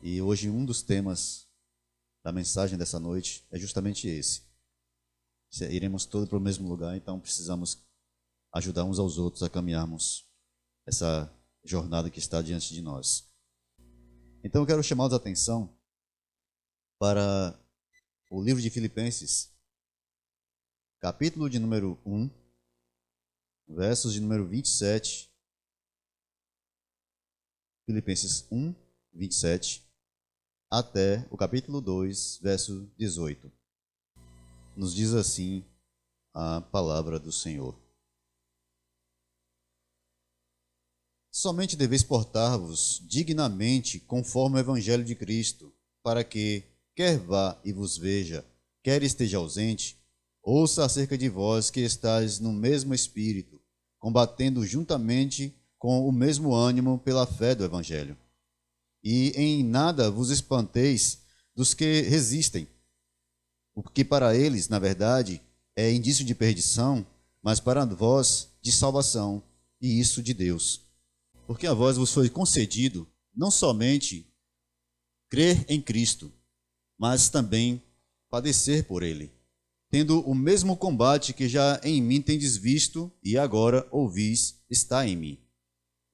E hoje um dos temas da mensagem dessa noite é justamente esse. Iremos todos para o mesmo lugar, então precisamos ajudar uns aos outros a caminharmos essa jornada que está diante de nós. Então eu quero chamar a atenção para o livro de Filipenses, capítulo de número 1, versos de número 27. Filipenses 1, 27, até o capítulo 2, verso 18. Nos diz assim a palavra do Senhor. Somente deveis portar-vos dignamente conforme o evangelho de Cristo, para que, quer vá e vos veja, quer esteja ausente, ouça acerca de vós que estáis no mesmo espírito, combatendo juntamente com o mesmo ânimo pela fé do evangelho. E em nada vos espanteis dos que resistem, o que para eles, na verdade, é indício de perdição, mas para vós de salvação, e isso de Deus. Porque a vós vos foi concedido não somente crer em Cristo, mas também padecer por ele, tendo o mesmo combate que já em mim tendes visto e agora ouvis está em mim.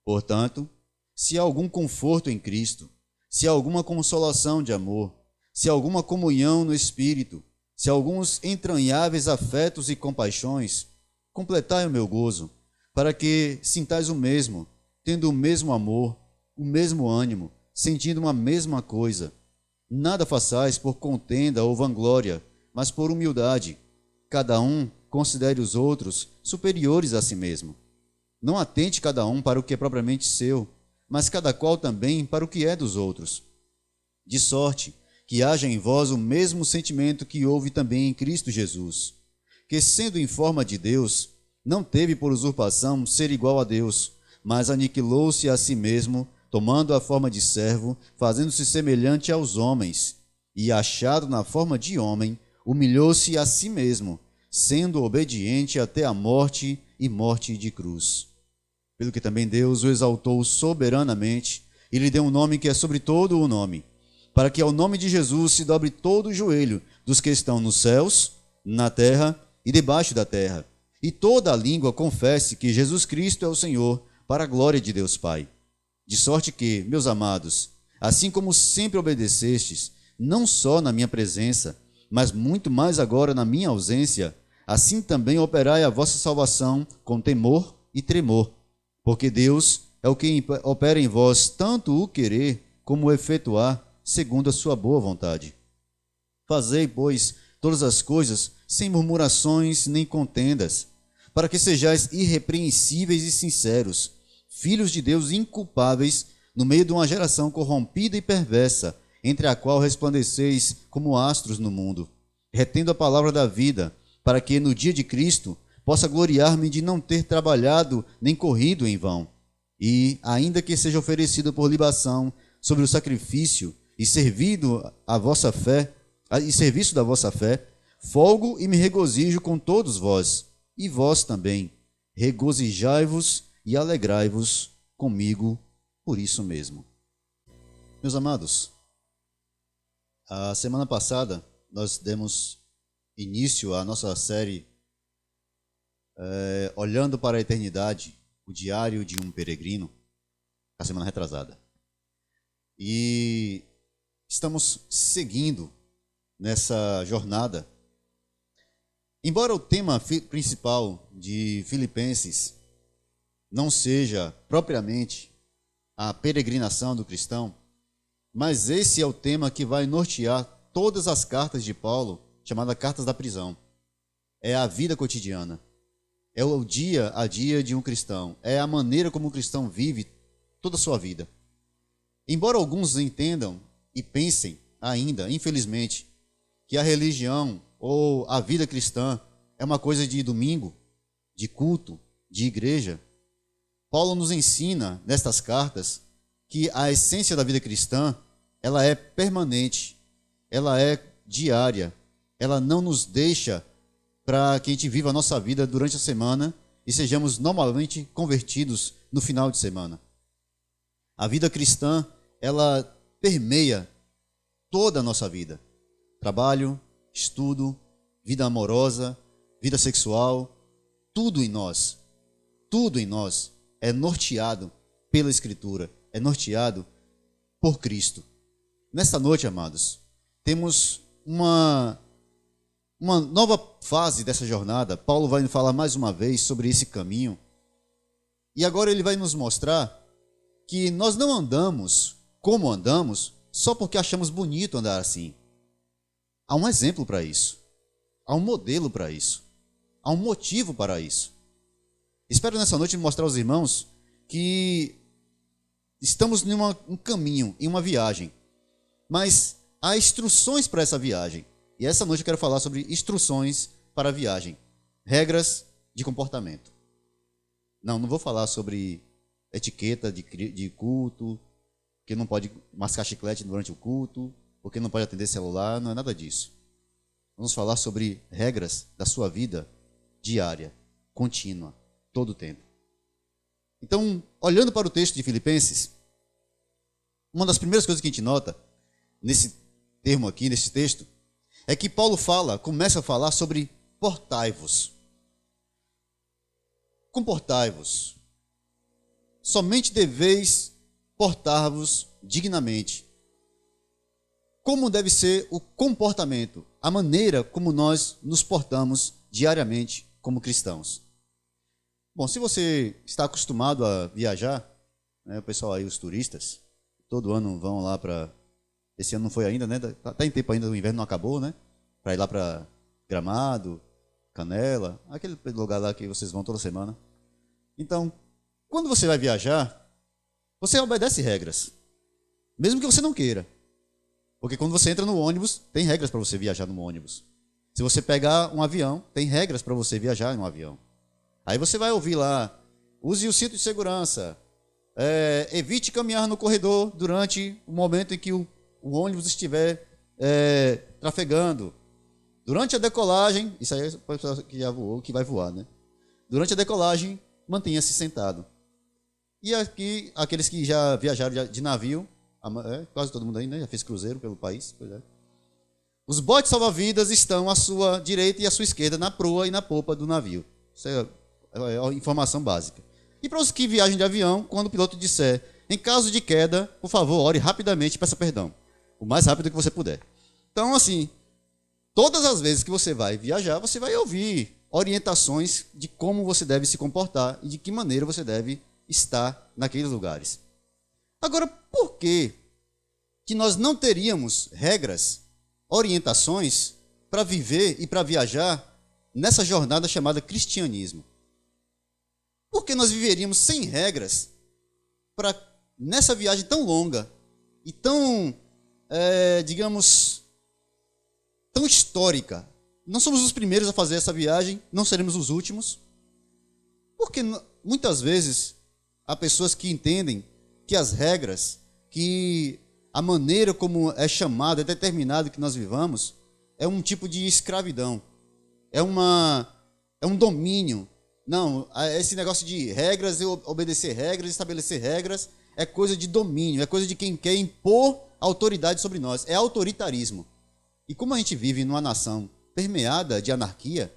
Portanto, se há algum conforto em Cristo, se há alguma consolação de amor, se há alguma comunhão no Espírito, se há alguns entranháveis afetos e compaixões, completai o meu gozo, para que sintais o mesmo, tendo o mesmo amor, o mesmo ânimo, sentindo uma mesma coisa. Nada façais por contenda ou vanglória, mas por humildade. Cada um considere os outros superiores a si mesmo. Não atente cada um para o que é propriamente seu, mas cada qual também para o que é dos outros. De sorte que haja em vós o mesmo sentimento que houve também em Cristo Jesus, que, sendo em forma de Deus, não teve por usurpação ser igual a Deus, mas aniquilou-se a si mesmo, tomando a forma de servo, fazendo-se semelhante aos homens, e, achado na forma de homem, humilhou-se a si mesmo, sendo obediente até a morte e morte de cruz. Pelo que também Deus o exaltou soberanamente e lhe deu um nome que é sobre todo o nome, para que ao nome de Jesus se dobre todo o joelho dos que estão nos céus, na terra e debaixo da terra, e toda a língua confesse que Jesus Cristo é o Senhor, para a glória de Deus Pai. De sorte que, meus amados, assim como sempre obedecestes, não só na minha presença, mas muito mais agora na minha ausência, assim também operai a vossa salvação com temor e tremor, porque Deus é o que opera em vós tanto o querer como o efetuar, segundo a sua boa vontade. Fazei, pois, todas as coisas sem murmurações nem contendas, para que sejais irrepreensíveis e sinceros, filhos de Deus inculpáveis, no meio de uma geração corrompida e perversa, entre a qual resplandeceis como astros no mundo, retendo a palavra da vida, para que no dia de Cristo possa gloriar-me de não ter trabalhado nem corrido em vão, e, ainda que seja oferecido por libação sobre o sacrifício e servido a vossa fé, e serviço da vossa fé, folgo e me regozijo com todos vós, e vós também, regozijai-vos e alegrai-vos comigo por isso mesmo. Meus amados, a semana passada nós demos início à nossa série Olhando para a Eternidade, o Diário de um Peregrino, a semana retrasada. E estamos seguindo nessa jornada. Embora o tema principal de Filipenses não seja propriamente a peregrinação do cristão, mas esse é o tema que vai nortear todas as cartas de Paulo, chamadas cartas da prisão. É a vida cotidiana, é o dia a dia de um cristão, é a maneira como o cristão vive toda a sua vida. Embora alguns entendam e pensem ainda, infelizmente, que a religião ou a vida cristã é uma coisa de domingo, de culto, de igreja, Paulo nos ensina, nestas cartas, que a essência da vida cristã, ela é permanente, ela é diária, ela não nos deixa para que a gente viva a nossa vida durante a semana e sejamos normalmente convertidos no final de semana. A vida cristã, ela permeia toda a nossa vida. Trabalho, estudo, vida amorosa, vida sexual, tudo em nós é norteado pela Escritura, é norteado por Cristo. Nesta noite, amados, temos uma nova fase dessa jornada. Paulo vai nos falar mais uma vez sobre esse caminho. E agora ele vai nos mostrar que nós não andamos como andamos só porque achamos bonito andar assim. Há um exemplo para isso. Há um modelo para isso. Há um motivo para isso. Espero nessa noite mostrar aos irmãos que estamos em um caminho, em uma viagem. Mas há instruções para essa viagem. E essa noite eu quero falar sobre instruções para a viagem. Regras de comportamento. Não vou falar sobre etiqueta de culto, que não pode mascar chiclete durante o culto, porque não pode atender celular, não é nada disso. Vamos falar sobre regras da sua vida diária, contínua, todo o tempo. Então, olhando para o texto de Filipenses, uma das primeiras coisas que a gente nota nesse termo aqui, nesse texto, é que Paulo começa a falar sobre portai-vos. Comportai-vos. Somente deveis portar-vos dignamente. Como deve ser o comportamento, a maneira como nós nos portamos diariamente como cristãos. Bom, se você está acostumado a viajar, né, o pessoal aí, os turistas, todo ano vão lá para... Esse ano não foi ainda, né? Está em tempo ainda, o inverno não acabou, né? Para ir lá para Gramado, Canela, aquele lugar lá que vocês vão toda semana. Então, quando você vai viajar, você obedece regras, mesmo que você não queira. Porque quando você entra no ônibus, tem regras para você viajar no ônibus. Se você pegar um avião, tem regras para você viajar em um avião. Aí você vai ouvir lá, use o cinto de segurança, evite caminhar no corredor durante o momento em que o ônibus estiver trafegando. Durante a decolagem, isso aí é para o pessoal que já voou, que vai voar, né? Durante a decolagem, mantenha-se sentado. E aqui, aqueles que já viajaram de navio, quase todo mundo aí, né? Já fez cruzeiro pelo país. Pois é. Os botes salva-vidas estão à sua direita e à sua esquerda, na proa e na popa do navio. Isso é a informação básica. E para os que viajam de avião, quando o piloto disser, em caso de queda, por favor, ore rapidamente e peça perdão. O mais rápido que você puder. Então, assim, todas as vezes que você vai viajar, você vai ouvir orientações de como você deve se comportar e de que maneira você deve estar naqueles lugares. Agora, por que nós não teríamos regras, orientações para viver e para viajar nessa jornada chamada cristianismo? Por que nós viveríamos sem regras para, nessa viagem tão longa e tão, digamos, tão histórica? Não somos os primeiros a fazer essa viagem, não seremos os últimos. Porque muitas vezes há pessoas que entendem que as regras, que a maneira como é chamado, é determinado que nós vivamos, é um tipo de escravidão, é um domínio. Não, esse negócio de regras, eu obedecer regras, estabelecer regras, é coisa de domínio, é coisa de quem quer impor autoridade sobre nós, é autoritarismo. E como a gente vive numa nação permeada de anarquia,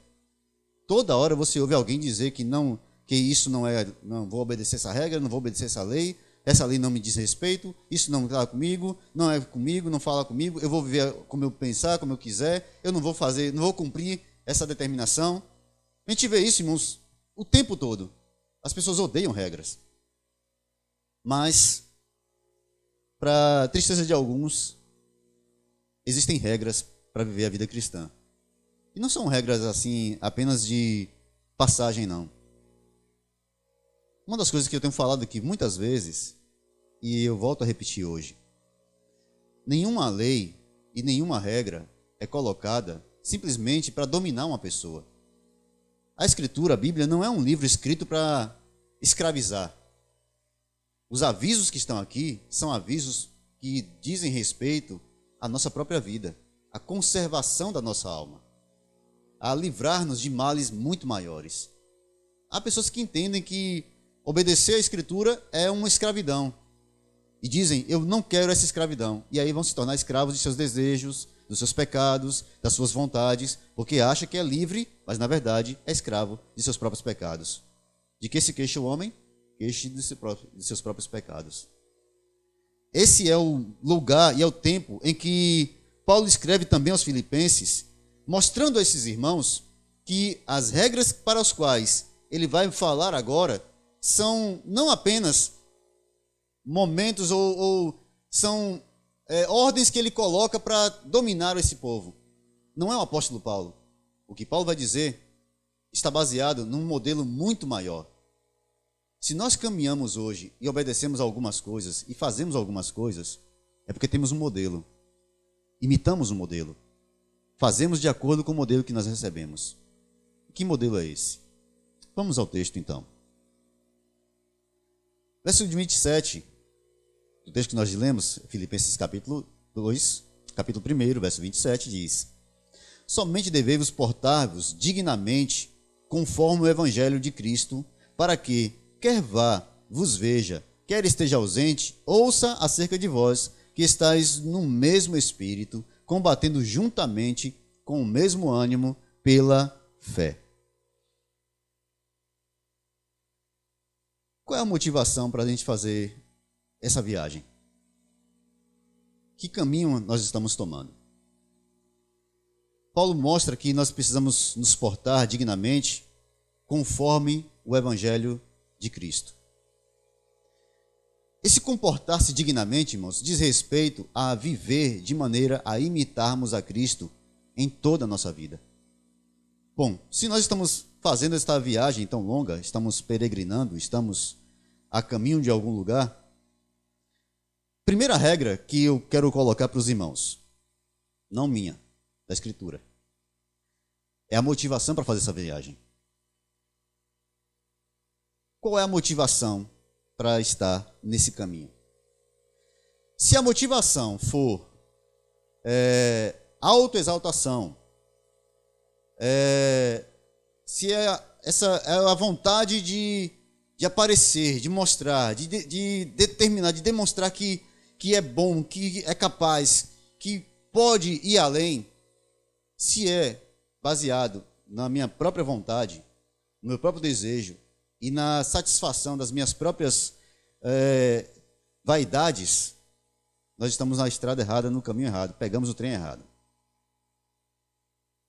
toda hora você ouve alguém dizer que não, que isso não vou obedecer essa regra, não vou obedecer essa lei não me diz respeito, isso não está comigo, não é comigo, não fala comigo, eu vou viver como eu pensar, como eu quiser, eu não vou cumprir essa determinação. A gente vê isso, irmãos, o tempo todo. As pessoas odeiam regras. Mas, para tristeza de alguns, existem regras para viver a vida cristã. E não são regras assim apenas de passagem, não. Uma das coisas que eu tenho falado aqui muitas vezes, e eu volto a repetir hoje, nenhuma lei e nenhuma regra é colocada simplesmente para dominar uma pessoa. A Escritura, a Bíblia, não é um livro escrito para escravizar. Os avisos que estão aqui são avisos que dizem respeito à nossa própria vida, à conservação da nossa alma, a livrar-nos de males muito maiores. Há pessoas que entendem que obedecer à Escritura é uma escravidão. e dizem, eu não quero essa escravidão. E aí vão se tornar escravos de seus desejos, dos seus pecados, das suas vontades, porque acha que é livre, mas na verdade é escravo de seus próprios pecados. De que se queixa o homem? Queixe de seus próprios pecados. Esse é o lugar e é o tempo em que Paulo escreve também aos Filipenses, mostrando a esses irmãos que as regras para as quais ele vai falar agora são não apenas momentos ou são ordens que ele coloca para dominar esse povo. Não é o apóstolo Paulo. O que Paulo vai dizer está baseado num modelo muito maior. Se nós caminhamos hoje e obedecemos a algumas coisas e fazemos algumas coisas, é porque temos um modelo. Imitamos um modelo. Fazemos de acordo com o modelo que nós recebemos. Que modelo é esse? Vamos ao texto então. Verso 27, do texto que nós lemos, Filipenses capítulo 2, capítulo 1, verso 27, diz: somente devei-vos portar-vos dignamente conforme o evangelho de Cristo, para que, quer vá, vos veja, quer esteja ausente, ouça acerca de vós, que estáis no mesmo espírito, combatendo juntamente com o mesmo ânimo pela fé. Qual é a motivação para a gente fazer essa viagem? Que caminho nós estamos tomando? Paulo mostra que nós precisamos nos portar dignamente conforme o evangelho de Cristo. Esse comportar-se dignamente, irmãos, diz respeito a viver de maneira a imitarmos a Cristo em toda a nossa vida. Bom, se nós estamos fazendo esta viagem tão longa, estamos peregrinando, estamos a caminho de algum lugar, primeira regra que eu quero colocar para os irmãos, não minha, da Escritura, é a motivação para fazer essa viagem. Qual é a motivação para estar nesse caminho? Se a motivação for autoexaltação, se essa é a vontade de aparecer, de mostrar, de determinar, de demonstrar que é bom, que é capaz, que pode ir além, se é baseado na minha própria vontade, no meu próprio desejo e na satisfação das minhas próprias vaidades, nós estamos na estrada errada, no caminho errado, pegamos o trem errado.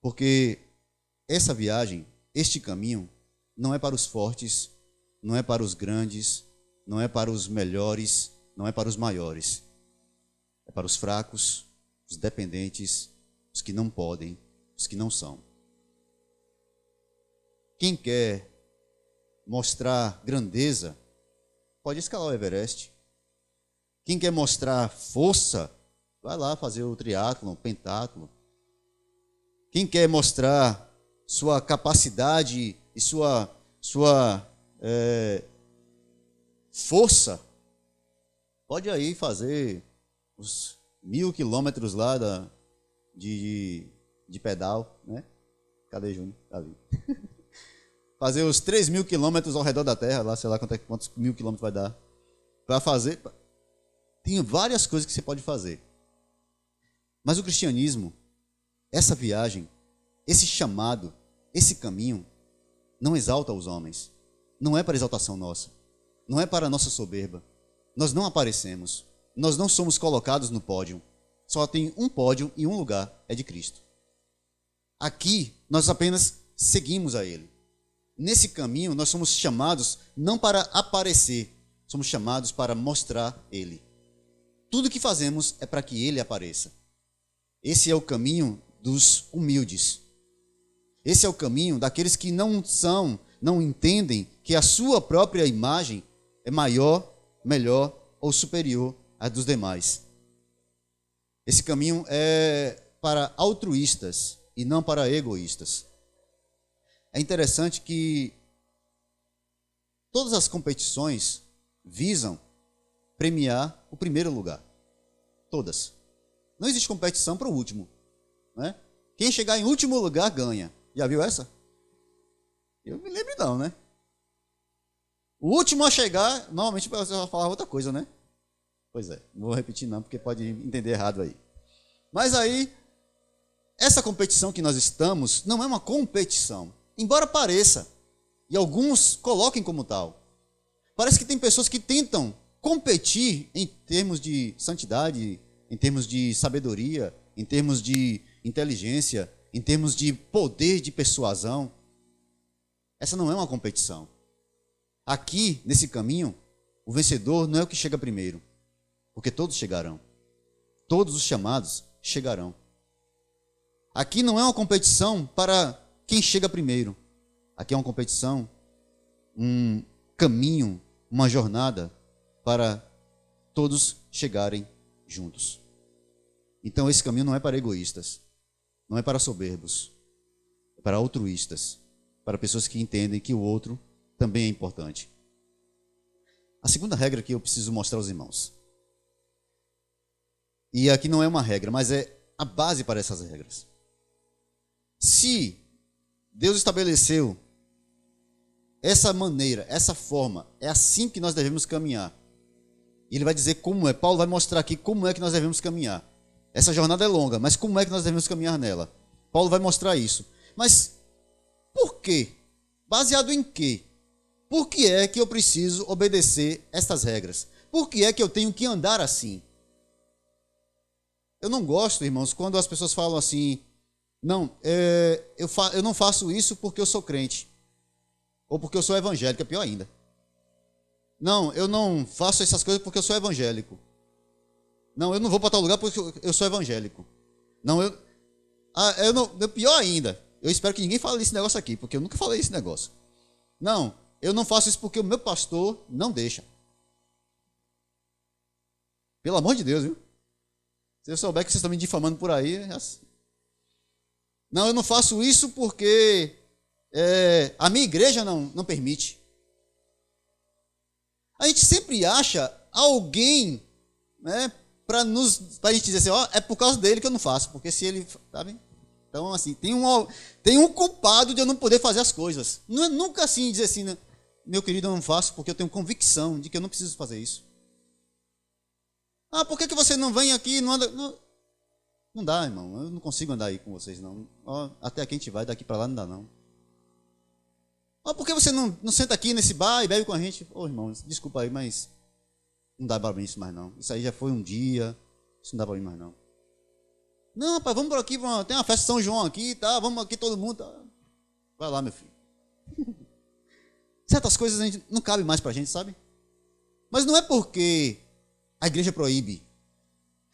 Porque essa viagem, este caminho, não é para os fortes, não é para os grandes, não é para os melhores, não é para os maiores. É para os fracos, os dependentes, os que não podem, os que não são. Quem quer mostrar grandeza, pode escalar o Everest. Quem quer mostrar força, vai lá fazer o triatlon, o pentatlo. Quem quer mostrar sua capacidade e sua força, pode aí fazer os 1000 quilômetros lá de pedal, né? Cadê Júnior? Tá ali. Fazer os 3.000 quilômetros ao redor da Terra, lá, sei lá quantos 1000 quilômetros vai dar. Para fazer, tem várias coisas que você pode fazer. Mas o cristianismo, essa viagem, esse chamado, esse caminho, não exalta os homens. Não é para exaltação nossa. Não é para a nossa soberba. Nós não aparecemos. Nós não somos colocados no pódio. Só tem um pódio e um lugar, é de Cristo. Aqui, nós apenas seguimos a Ele. Nesse caminho, nós somos chamados não para aparecer, somos chamados para mostrar Ele. Tudo que fazemos é para que Ele apareça. Esse é o caminho dos humildes. Esse é o caminho daqueles que não entendem que a sua própria imagem é maior, melhor ou superior à dos demais. Esse caminho é para altruístas e não para egoístas. É interessante que todas as competições visam premiar o primeiro lugar. Todas. Não existe competição para o último, né? Quem chegar em último lugar ganha. Já viu essa? Eu me lembro não, né? O último a chegar, normalmente você vai falar outra coisa, né? Pois é, não vou repetir não, porque pode entender errado aí. Mas aí, essa competição que nós estamos não é uma competição, embora pareça, e alguns coloquem como tal. Parece que tem pessoas que tentam competir em termos de santidade, em termos de sabedoria, em termos de inteligência, em termos de poder de persuasão. Essa não é uma competição. Aqui, nesse caminho, o vencedor não é o que chega primeiro, porque todos chegarão. Todos os chamados chegarão. Aqui não é uma competição para quem chega primeiro. Aqui é uma competição, um caminho, uma jornada para todos chegarem juntos. Então esse caminho não é para egoístas, não é para soberbos, é para altruístas, para pessoas que entendem que o outro também é importante. A segunda regra que eu preciso mostrar aos irmãos, e aqui não é uma regra, mas é a base para essas regras. Se Deus estabeleceu essa maneira, essa forma, é assim que nós devemos caminhar. E ele vai dizer como é. Paulo vai mostrar aqui como é que nós devemos caminhar. Essa jornada é longa, mas como é que nós devemos caminhar nela? Paulo vai mostrar isso. Mas por quê? Baseado em quê? Por que é que eu preciso obedecer estas regras? Por que é que eu tenho que andar assim? Eu não gosto, irmãos, quando as pessoas falam assim, não, eu não faço isso porque eu sou crente. Ou porque eu sou evangélico, é pior ainda. Não, eu não faço essas coisas porque eu sou evangélico. Não, eu não vou para tal lugar porque eu sou evangélico. Não, pior ainda. Eu espero que ninguém fale esse negócio aqui, porque eu nunca falei esse negócio. Não, eu não faço isso porque o meu pastor não deixa. Pelo amor de Deus, viu? Se eu souber que vocês estão me difamando por aí... Não, eu não faço isso porque a minha igreja não permite. A gente sempre acha alguém, né, para a gente dizer assim, ó, é por causa dele que eu não faço, porque se ele, sabe? Então, assim, tem um culpado de eu não poder fazer as coisas. Não é nunca assim dizer assim, né, meu querido, eu não faço porque eu tenho convicção de que eu não preciso fazer isso. Ah, por que você não vem aqui e não anda... Não dá, irmão, eu não consigo andar aí com vocês, não. Ó, até aqui a gente vai, daqui para lá não dá, não. Ah, por que você não senta aqui nesse bar e bebe com a gente? Ô, irmão, desculpa aí, mas não dá para mim isso mais, não. Isso aí já foi um dia, isso não dá para mim mais, não. Não, rapaz, vamos por aqui, tem uma festa de São João aqui, tá? Vamos aqui todo mundo, tá? Vai lá, meu filho. Certas coisas a gente não cabe mais para a gente, sabe? Mas não é porque a igreja proíbe.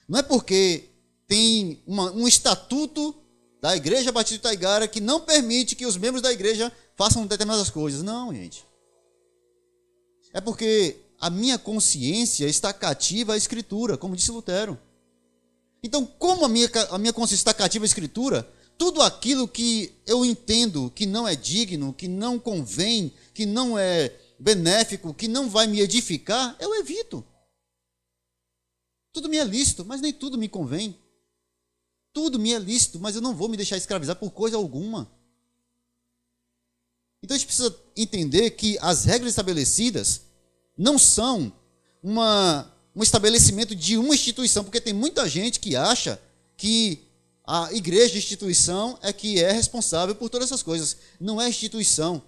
Não é porque tem um estatuto da Igreja Batista de Itaigara que não permite que os membros da igreja façam determinadas coisas. Não, gente. É porque a minha consciência está cativa à Escritura, como disse Lutero. Então, como a minha consciência está cativa à Escritura, tudo aquilo que eu entendo que não é digno, que não convém, que não é benéfico, que não vai me edificar, eu evito. Tudo me é lícito, mas nem tudo me convém. Tudo me é lícito, mas eu não vou me deixar escravizar por coisa alguma. Então a gente precisa entender que as regras estabelecidas não são um estabelecimento de uma instituição, porque tem muita gente que acha que a igreja, a instituição, é que é responsável por todas essas coisas. Não é instituição.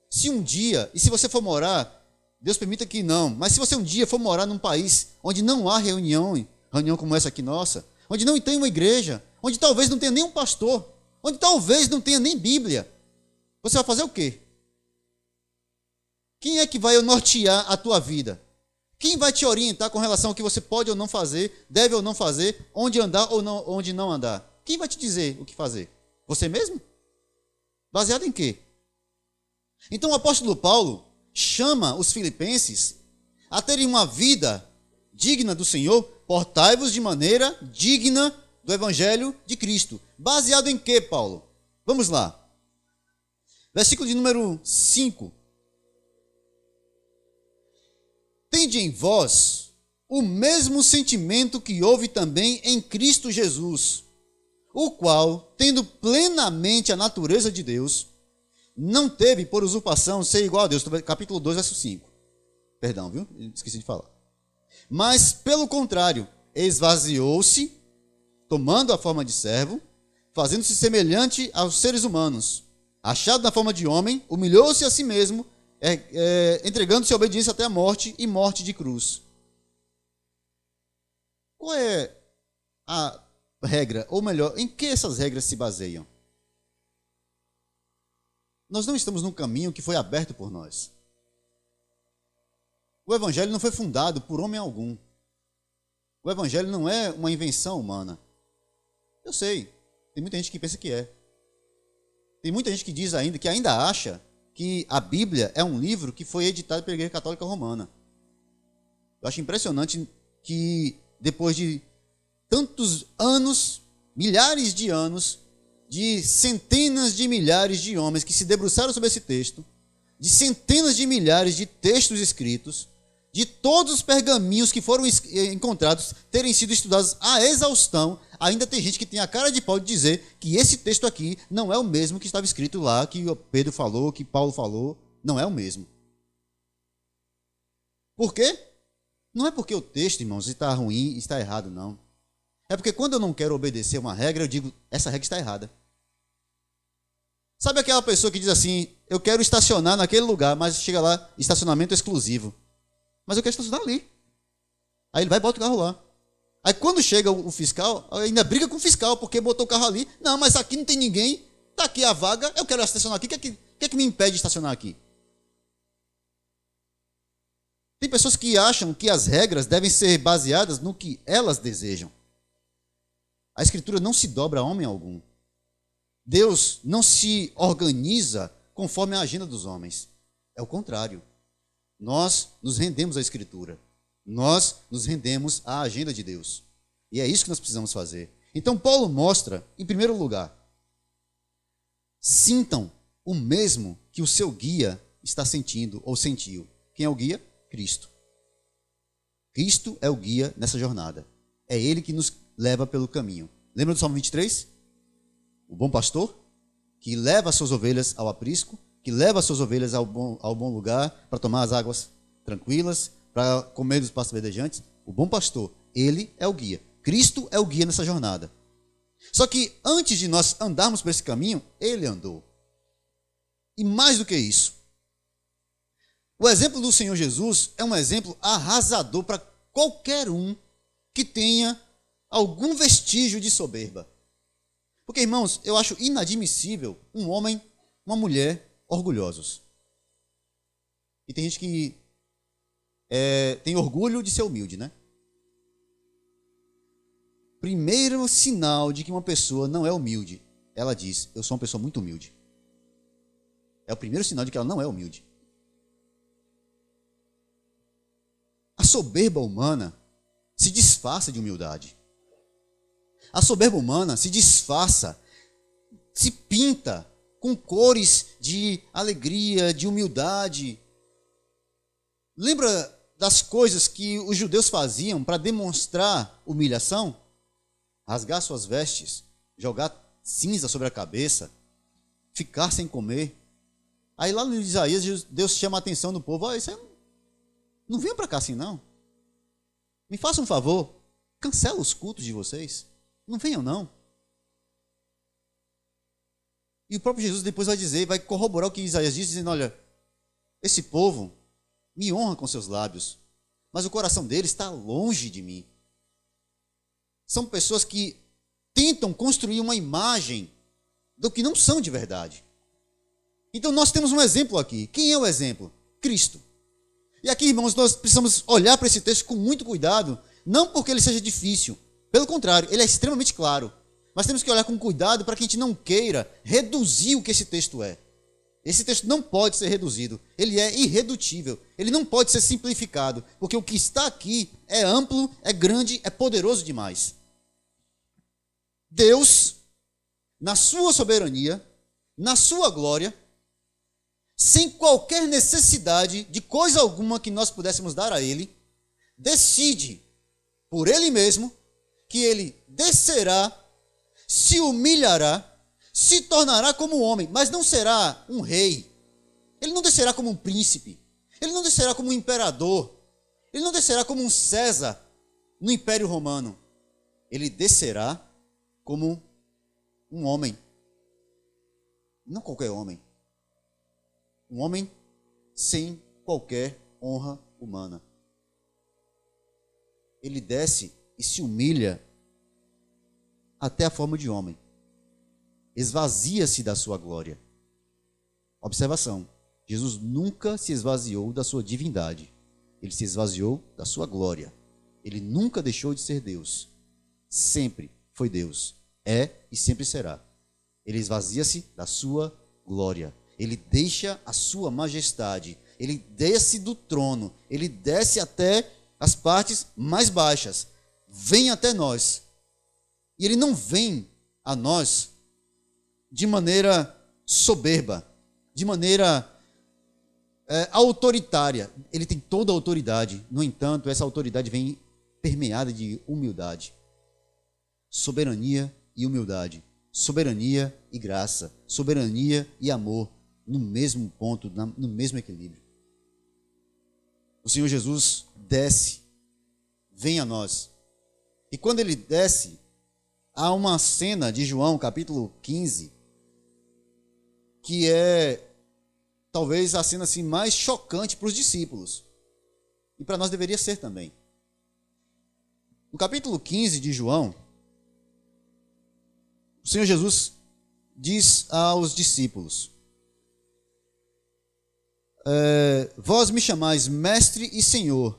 Se um dia, e se você for morar, Deus permita que não, mas se você um dia for morar num país onde não há reunião como essa aqui nossa, onde não tem uma igreja, onde talvez não tenha nem um pastor, onde talvez não tenha nem Bíblia, você vai fazer o quê? Quem é que vai nortear a tua vida? Quem vai te orientar com relação ao que você pode ou não fazer, deve ou não fazer, onde andar ou não, onde não andar? Quem vai te dizer o que fazer? Você mesmo? Baseado em quê? Então o apóstolo Paulo chama os filipenses a terem uma vida digna do Senhor, portai-vos de maneira digna do Evangelho de Cristo. Baseado em quê, Paulo? Vamos lá. Versículo de número 5. Tende em vós o mesmo sentimento que houve também em Cristo Jesus, o qual, tendo plenamente a natureza de Deus, não teve por usurpação ser igual a Deus. Capítulo 2, verso 5. Perdão, viu? Esqueci de falar. Mas, pelo contrário, esvaziou-se, tomando a forma de servo, fazendo-se semelhante aos seres humanos. Achado na forma de homem, humilhou-se a si mesmo, entregando-se à obediência até a morte e morte de cruz. Qual é a regra? Ou melhor, em que essas regras se baseiam? Nós não estamos num caminho que foi aberto por nós. O Evangelho não foi fundado por homem algum. O Evangelho não é uma invenção humana. Eu sei, tem muita gente que pensa que é. Tem muita gente que diz ainda, que ainda acha que a Bíblia é um livro que foi editado pela Igreja Católica Romana. Eu acho impressionante que depois de tantos anos, milhares de anos, de centenas de milhares de homens que se debruçaram sobre esse texto, de centenas de milhares de textos escritos, de todos os pergaminhos que foram encontrados terem sido estudados à exaustão, ainda tem gente que tem a cara de pau de dizer que esse texto aqui não é o mesmo que estava escrito lá, que Pedro falou, que Paulo falou, não é o mesmo. Por quê? Não é porque o texto, irmãos, está ruim, está errado, não. É porque quando eu não quero obedecer uma regra, eu digo, essa regra está errada. Sabe aquela pessoa que diz assim, eu quero estacionar naquele lugar, mas chega lá, estacionamento exclusivo. Mas eu quero estacionar ali. Aí ele vai e bota o carro lá. Aí quando chega o fiscal, ainda briga com o fiscal, porque botou o carro ali. Não, mas aqui não tem ninguém, está aqui a vaga, eu quero estacionar aqui, o que é que me impede de estacionar aqui? Tem pessoas que acham que as regras devem ser baseadas no que elas desejam. A Escritura não se dobra a homem algum. Deus não se organiza conforme a agenda dos homens. É o contrário. Nós nos rendemos à Escritura. Nós nos rendemos à agenda de Deus. E é isso que nós precisamos fazer. Então, Paulo mostra, em primeiro lugar, sintam o mesmo que o seu guia está sentindo ou sentiu. Quem é o guia? Cristo. Cristo é o guia nessa jornada. É Ele que nos leva pelo caminho. Lembra do Salmo 23? O bom pastor, que leva as suas ovelhas ao aprisco, que leva as suas ovelhas ao bom lugar, para tomar as águas tranquilas, para comer dos pastos verdejantes. O bom pastor, ele é o guia. Cristo é o guia nessa jornada. Só que antes de nós andarmos por esse caminho, ele andou. E mais do que isso, o exemplo do Senhor Jesus é um exemplo arrasador para qualquer um que tenha algum vestígio de soberba. Porque, irmãos, eu acho inadmissível um homem, uma mulher orgulhosos. E tem gente que tem orgulho de ser humilde, né? Primeiro sinal de que uma pessoa não é humilde, ela diz, eu sou uma pessoa muito humilde. É o primeiro sinal de que ela não é humilde. A soberba humana se disfarça de humildade. A soberba humana se disfarça, se pinta com cores de alegria, de humildade. Lembra das coisas que os judeus faziam para demonstrar humilhação? Rasgar suas vestes, jogar cinza sobre a cabeça, ficar sem comer. Aí lá no Isaías, Deus chama a atenção do povo, ó, isso aí não venham para cá assim não. Me façam um favor, cancela os cultos de vocês. Não venham não. E o próprio Jesus depois vai dizer, vai corroborar o que Isaías diz, dizendo, olha, esse povo me honra com seus lábios, mas o coração deles está longe de mim. São pessoas que tentam construir uma imagem do que não são de verdade. Então nós temos um exemplo aqui. Quem é o exemplo? Cristo. E aqui, irmãos, nós precisamos olhar para esse texto com muito cuidado, não porque ele seja difícil, pelo contrário, ele é extremamente claro. Mas temos que olhar com cuidado para que a gente não queira reduzir o que esse texto é. Esse texto não pode ser reduzido, ele é irredutível, ele não pode ser simplificado, porque o que está aqui é amplo, é grande, é poderoso demais. Deus, na sua soberania, na sua glória, sem qualquer necessidade de coisa alguma que nós pudéssemos dar a Ele, decide, por Ele mesmo, que Ele descerá, se humilhará, se tornará como um homem, mas não será um rei. Ele não descerá como um príncipe. Ele não descerá como um imperador. Ele não descerá como um César no Império Romano. Ele descerá como um homem. Não qualquer homem. Um homem sem qualquer honra humana. Ele desce e se humilha até a forma de homem. Esvazia-se da sua glória. Observação: Jesus nunca se esvaziou da sua divindade. Ele se esvaziou da sua glória. Ele nunca deixou de ser Deus. Sempre foi Deus. É e sempre será. Ele esvazia-se da sua glória. Ele deixa a sua majestade. Ele desce do trono. Ele desce até as partes mais baixas. Vem até nós. E ele não vem a nós de maneira soberba, de maneira autoritária. Ele tem toda a autoridade. No entanto, essa autoridade vem permeada de humildade. Soberania e humildade. Soberania e graça. Soberania e amor. No mesmo ponto, no mesmo equilíbrio. O Senhor Jesus desce, vem a nós. E quando ele desce, há uma cena de João, capítulo 15, que é talvez a cena assim, mais chocante para os discípulos. E para nós deveria ser também. No capítulo 15 de João, o Senhor Jesus diz aos discípulos: vós me chamais mestre e senhor,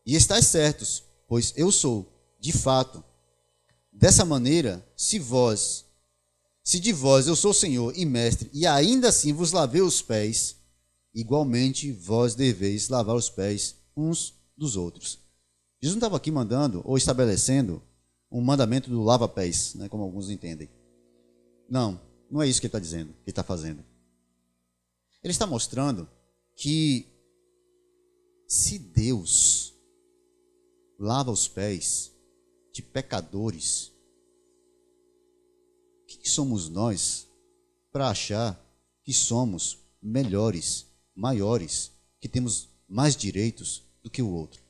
e estáis certos, pois eu sou, de fato. Dessa maneira, se de vós eu sou senhor e mestre, e ainda assim vos lavei os pés, igualmente vós deveis lavar os pés uns dos outros. Jesus não estava aqui mandando ou estabelecendo um mandamento do lava-pés, né, como alguns entendem. Não, não é isso que ele está dizendo, que ele está fazendo. Ele está mostrando que se Deus lava os pés de pecadores, quem somos nós para achar que somos melhores, maiores, que temos mais direitos do que o outro?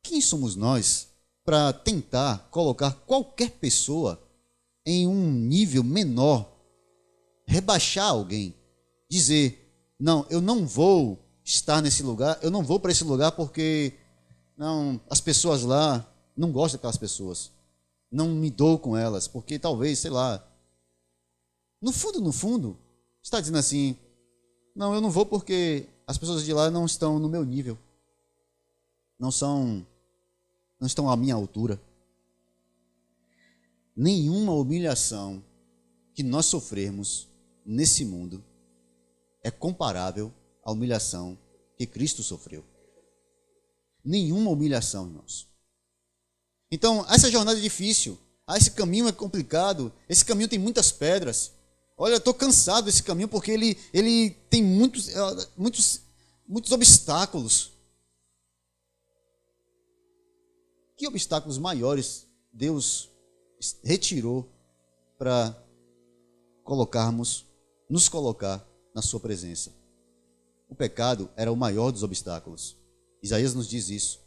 Quem somos nós para tentar colocar qualquer pessoa em um nível menor, rebaixar alguém, dizer: não, eu não vou estar nesse lugar, eu não vou para esse lugar porque não, as pessoas lá não gostam daquelas pessoas, não me dou com elas, porque talvez, sei lá. No fundo, está dizendo assim: não, eu não vou porque as pessoas de lá não estão no meu nível, não estão à minha altura. Nenhuma humilhação que nós sofremos nesse mundo é comparável à humilhação que Cristo sofreu. Nenhuma humilhação, irmãos. Então, essa jornada é difícil. Esse caminho é complicado. Esse caminho tem muitas pedras. Olha, eu estou cansado desse caminho porque ele tem muitos obstáculos. Que obstáculos maiores Deus retirou para nos colocar na sua presença? O pecado era o maior dos obstáculos. Isaías nos diz isso.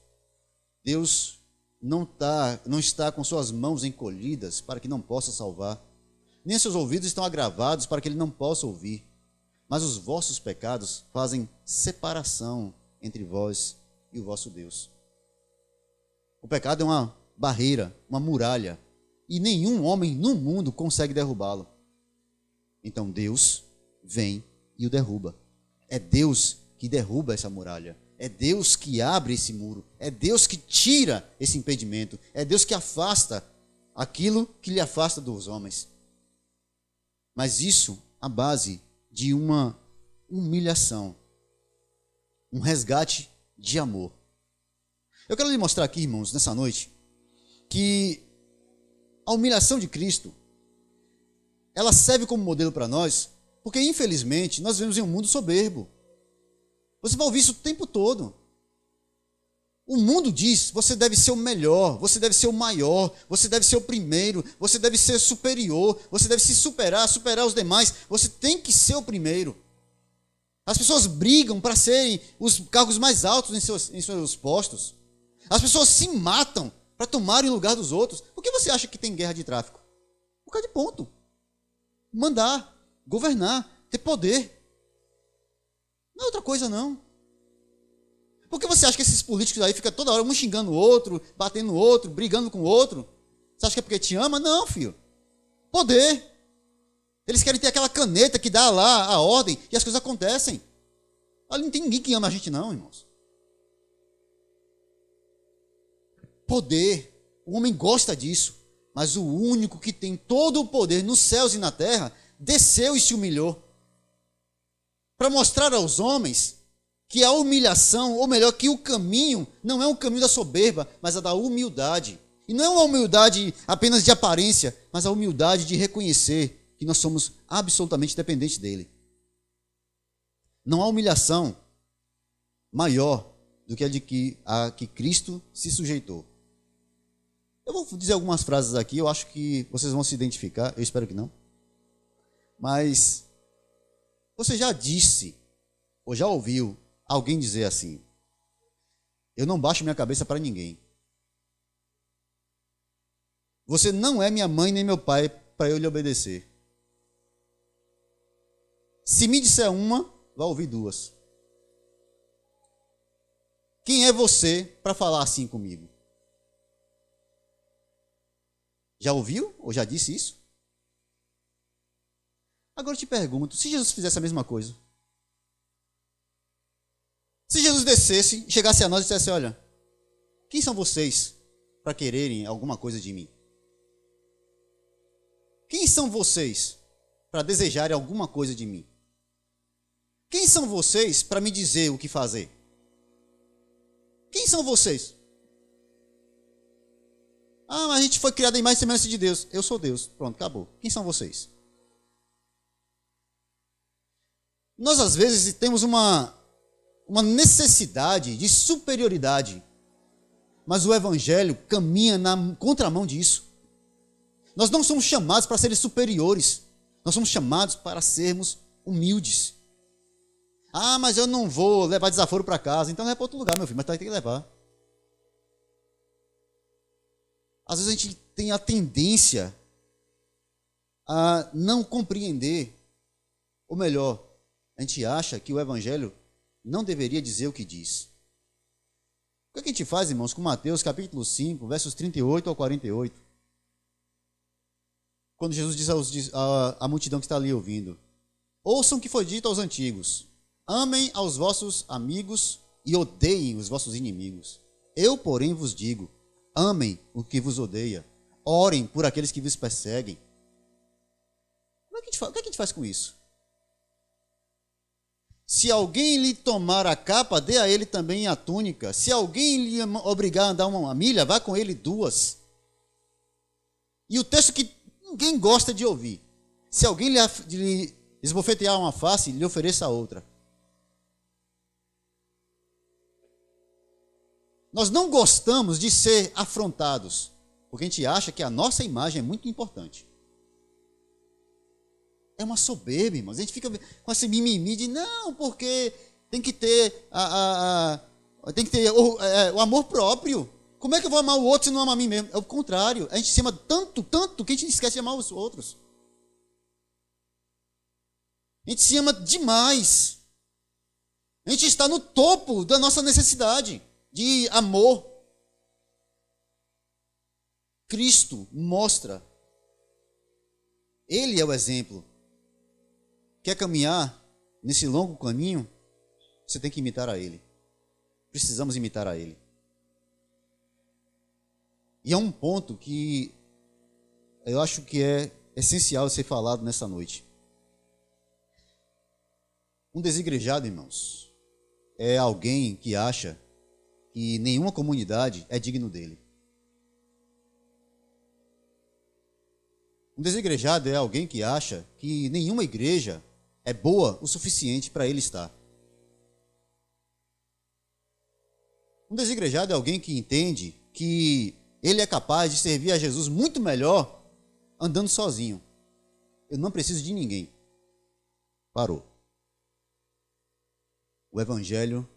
Deus não está com suas mãos encolhidas para que não possa salvar, nem seus ouvidos estão agravados para que ele não possa ouvir. Mas os vossos pecados fazem separação entre vós e o vosso Deus. O pecado é uma barreira, uma muralha, e nenhum homem no mundo consegue derrubá-lo. Então Deus vem e o derruba. É Deus que derruba essa muralha. É Deus que abre esse muro. É Deus que tira esse impedimento. É Deus que afasta aquilo que lhe afasta dos homens. Mas isso à base de uma humilhação, um resgate de amor. Eu quero lhe mostrar aqui, irmãos, nessa noite, que a humilhação de Cristo, ela serve como modelo para nós, porque infelizmente nós vivemos em um mundo soberbo. Você vai ouvir isso o tempo todo. O mundo diz: você deve ser o melhor, você deve ser o maior, você deve ser o primeiro, você deve ser superior, você deve se superar os demais, você tem que ser o primeiro. As pessoas brigam para serem os cargos mais altos em seus postos. As pessoas se matam para tomarem o lugar dos outros. Por que você acha que tem guerra de tráfico? Por causa de ponto. Mandar, governar, ter poder. Não é outra coisa, não. Por que você acha que esses políticos aí ficam toda hora um xingando o outro, batendo no outro, brigando com o outro? Você acha que é porque te ama? Não, filho. Poder. Eles querem ter aquela caneta que dá lá a ordem e as coisas acontecem. Ali não tem ninguém que ama a gente, não, irmãos. Poder. O homem gosta disso. Mas o único que tem todo o poder nos céus e na terra desceu e se humilhou. Para mostrar aos homens que a humilhação, ou melhor, que o caminho não é um caminho da soberba, mas a da humildade. E não é uma humildade apenas de aparência, mas a humildade de reconhecer que nós somos absolutamente dependentes dele. Não há humilhação maior do que a que Cristo se sujeitou. Eu vou dizer algumas frases aqui, eu acho que vocês vão se identificar, eu espero que não. Mas você já disse, ou já ouviu alguém dizer assim: eu não baixo minha cabeça para ninguém. Você não é minha mãe nem meu pai para eu lhe obedecer. Se me disser uma, vai ouvir duas. Quem é você para falar assim comigo? Já ouviu ou já disse isso? Agora eu te pergunto, se Jesus fizesse a mesma coisa? Se Jesus descesse, chegasse a nós e dissesse: olha, quem são vocês para quererem alguma coisa de mim? Quem são vocês para desejarem alguma coisa de mim? Quem são vocês para me dizer o que fazer? Quem são vocês? Ah, mas a gente foi criado em imagem e semelhança de Deus. Eu sou Deus. Pronto, acabou. Quem são vocês? Nós, às vezes, temos uma necessidade de superioridade, mas o Evangelho caminha na contramão disso. Nós não somos chamados para serem superiores, nós somos chamados para sermos humildes. Ah, mas eu não vou levar desaforo para casa, então leva para outro lugar, meu filho, mas vai ter que levar. Às vezes a gente tem a tendência a não compreender, ou melhor, a gente acha que o Evangelho não deveria dizer o que diz. O que a gente faz, irmãos, com Mateus capítulo 5, versos 38 ao 48? Quando Jesus diz à multidão que está ali ouvindo: ouçam o que foi dito aos antigos, amem aos vossos amigos e odeiem os vossos inimigos. Eu, porém, vos digo: amem o que vos odeia, orem por aqueles que vos perseguem. O que a gente faz com isso? Se alguém lhe tomar a capa, dê a ele também a túnica. Se alguém lhe obrigar a andar uma milha, vá com ele 2. E o texto que ninguém gosta de ouvir: se alguém lhe esbofetear uma face, lhe ofereça a outra. Nós não gostamos de ser afrontados, porque a gente acha que a nossa imagem é muito importante. É uma soberba, irmãos. A gente fica com esse mimimi de não, porque tem que ter o amor próprio. Como é que eu vou amar o outro se não amar a mim mesmo? É o contrário. A gente se ama tanto que a gente esquece de amar os outros. A gente se ama demais. A gente está no topo da nossa necessidade de amor. Cristo mostra. Ele é o exemplo. Quer caminhar nesse longo caminho? Você tem que imitar a Ele. Precisamos imitar a Ele. E é um ponto que eu acho que é essencial ser falado nessa noite. Um desigrejado, irmãos, é alguém que acha que nenhuma comunidade é digno dele. Um desigrejado é alguém que acha que nenhuma igreja é boa o suficiente para ele estar. Um desigrejado é alguém que entende que ele é capaz de servir a Jesus muito melhor andando sozinho. Eu não preciso de ninguém. Parou. o Evangelho,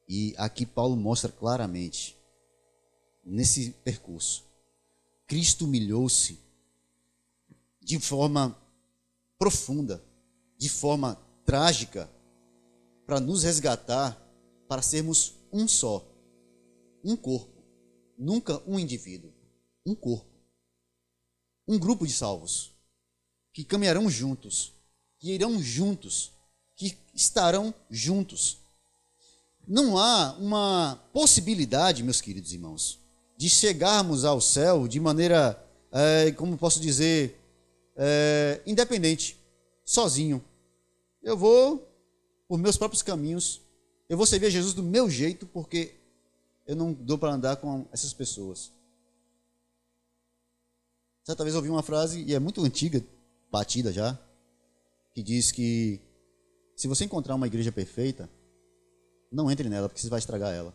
e aqui Paulo mostra claramente, nesse percurso, Cristo humilhou-se de forma profunda, de forma trágica, para nos resgatar, para sermos um só, um corpo, nunca um indivíduo, um corpo, um grupo de salvos, que caminharão juntos, que irão juntos, que estarão juntos. Não há uma possibilidade, meus queridos irmãos, de chegarmos ao céu de maneira, como posso dizer, independente, sozinho. Eu vou por meus próprios caminhos, eu vou servir a Jesus do meu jeito, porque eu não dou para andar com essas pessoas. Certa vez eu ouvi uma frase, e é muito antiga, batida já, que diz que se você encontrar uma igreja perfeita, não entre nela, porque você vai estragar ela.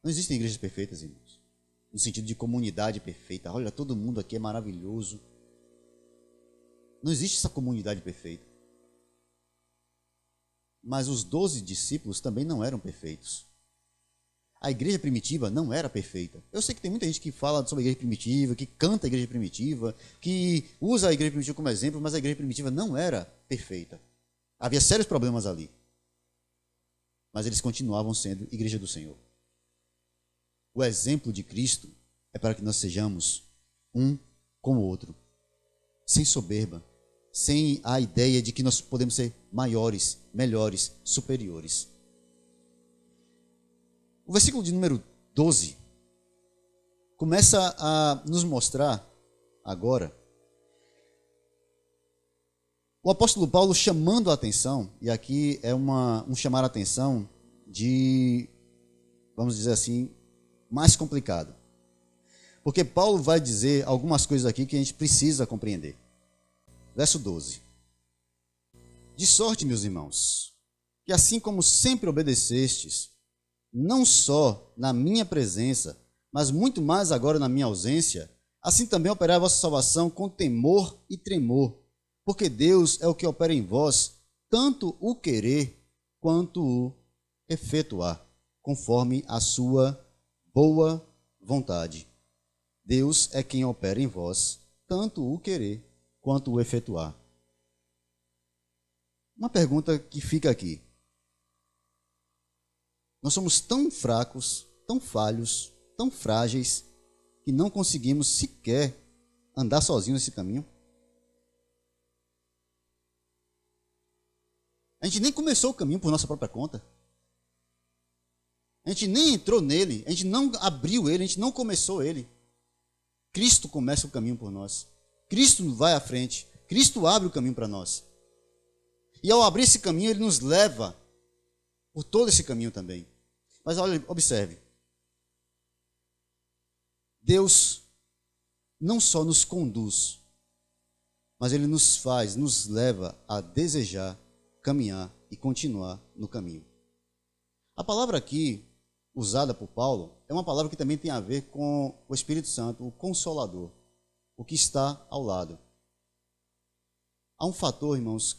Não existem igrejas perfeitas, irmãos, no sentido de comunidade perfeita. Olha, todo mundo aqui é maravilhoso. Não existe essa comunidade perfeita. Mas os 12 discípulos também não eram perfeitos. A igreja primitiva não era perfeita. Eu sei que tem muita gente que fala sobre a igreja primitiva, que canta a igreja primitiva, que usa a igreja primitiva como exemplo, mas a igreja primitiva não era perfeita. Havia sérios problemas ali. Mas eles continuavam sendo igreja do Senhor. O exemplo de Cristo é para que nós sejamos um com o outro, sem soberba, sem a ideia de que nós podemos ser maiores, melhores, superiores. O versículo de número 12 começa a nos mostrar agora o apóstolo Paulo chamando a atenção, e aqui é um chamar a atenção de, vamos dizer assim, mais complicado. Porque Paulo vai dizer algumas coisas aqui que a gente precisa compreender. Verso 12. De sorte, meus irmãos, que assim como sempre obedecestes, não só na minha presença, mas muito mais agora na minha ausência, assim também operai a vossa salvação com temor e tremor, porque Deus é o que opera em vós, tanto o querer quanto o efetuar, conforme a sua boa vontade. Deus é quem opera em vós, tanto o querer quanto o efetuar. Uma pergunta que fica aqui. Nós somos tão fracos, tão falhos, tão frágeis, que não conseguimos sequer andar sozinhos nesse caminho? A gente nem começou o caminho por nossa própria conta. A gente nem entrou nele, a gente não abriu ele, a gente não começou ele. Cristo começa o caminho por nós. Cristo vai à frente. Cristo abre o caminho para nós. E ao abrir esse caminho, ele nos leva por todo esse caminho também. Mas olha, observe. Deus não só nos conduz, mas ele nos leva a desejar, caminhar e continuar no caminho. A palavra aqui, usada por Paulo, é uma palavra que também tem a ver com o Espírito Santo, o Consolador, o que está ao lado. Há um fator, irmãos,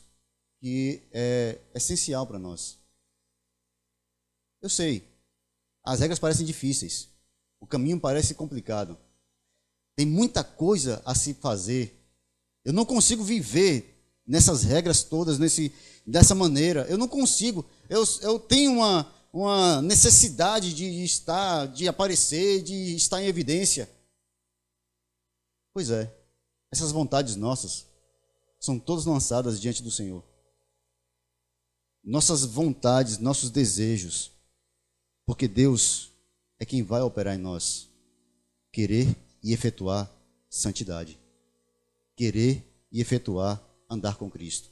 que é essencial para nós. Eu sei, as regras parecem difíceis, o caminho parece complicado, tem muita coisa a se fazer. Eu não consigo viver nessas regras todas, dessa maneira. Eu não consigo. Eu tenho uma necessidade de aparecer, de estar em evidência. Pois é, essas vontades nossas são todas lançadas diante do Senhor. Nossas vontades, nossos desejos, porque Deus é quem vai operar em nós, querer e efetuar santidade, querer e efetuar andar com Cristo.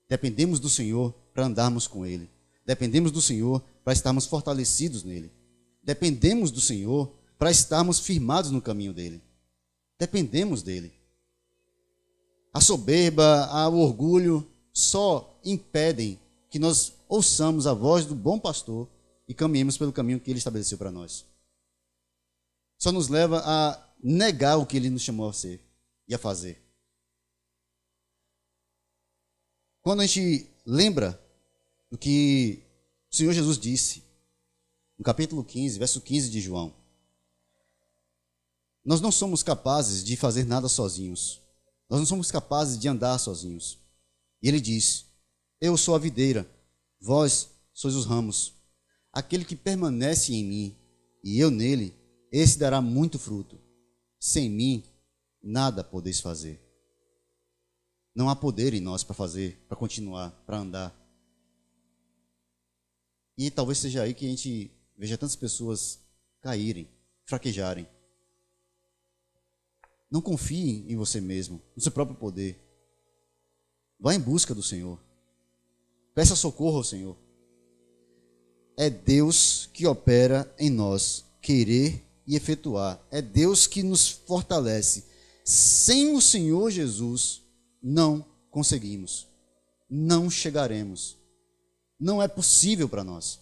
Dependemos do Senhor para andarmos com Ele. Dependemos do Senhor para estarmos fortalecidos nele. Dependemos do Senhor para estarmos firmados no caminho dele. Dependemos dele. A soberba, o orgulho só impedem que nós ouçamos a voz do bom pastor e caminhemos pelo caminho que ele estabeleceu para nós. Só nos leva a negar o que ele nos chamou a ser e a fazer. Quando a gente lembra do que o Senhor Jesus disse no capítulo 15, verso 15 de João. Nós não somos capazes de fazer nada sozinhos. Nós não somos capazes de andar sozinhos. E ele diz: eu sou a videira, vós sois os ramos. Aquele que permanece em mim e eu nele, esse dará muito fruto. Sem mim, nada podeis fazer. Não há poder em nós para fazer, para continuar, para andar. E talvez seja aí que a gente veja tantas pessoas caírem, fraquejarem. Não confie em você mesmo, no seu próprio poder. Vá em busca do Senhor. Peça socorro ao Senhor. É Deus que opera em nós, querer e efetuar. É Deus que nos fortalece. Sem o Senhor Jesus, não conseguimos. Não chegaremos. Não é possível para nós.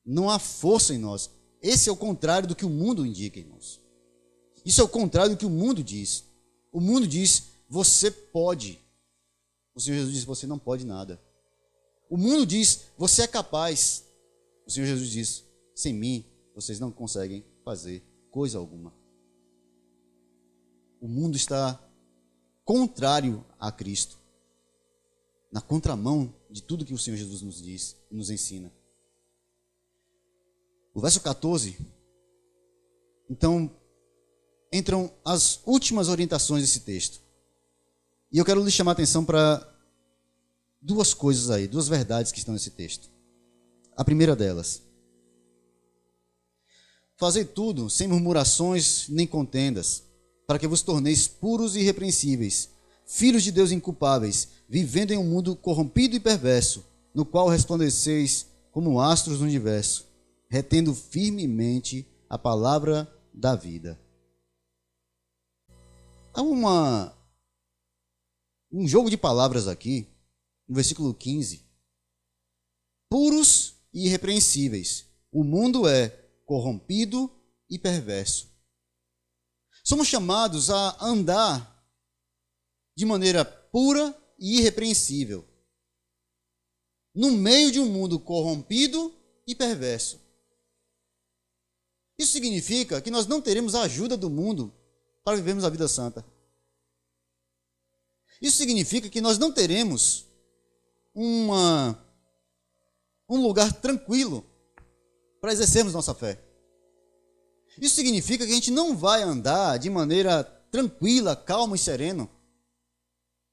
Não há força em nós. Esse é o contrário do que o mundo indica, irmãos. Isso é o contrário do que o mundo diz. O mundo diz: você pode. O Senhor Jesus diz: você não pode nada. O mundo diz: você é capaz. O Senhor Jesus diz: sem mim, vocês não conseguem fazer coisa alguma. O mundo está contrário a Cristo, na contramão de tudo que o Senhor Jesus nos diz e nos ensina. O verso 14, então, entram as últimas orientações desse texto. E eu quero lhe chamar a atenção para duas coisas aí, duas verdades que estão nesse texto. A primeira delas: fazei tudo sem murmurações nem contendas, para que vos torneis puros e irrepreensíveis, filhos de Deus inculpáveis, vivendo em um mundo corrompido e perverso, no qual resplandeceis como astros no universo, retendo firmemente a palavra da vida. Há um jogo de palavras aqui, no versículo 15. Puros e irrepreensíveis. O mundo é corrompido e perverso. Somos chamados a andar de maneira pura e irrepreensível, no meio de um mundo corrompido e perverso. Isso significa que nós não teremos a ajuda do mundo para vivermos a vida santa. Isso significa que nós não teremos um lugar tranquilo para exercermos nossa fé. Isso significa que a gente não vai andar de maneira tranquila, calma e sereno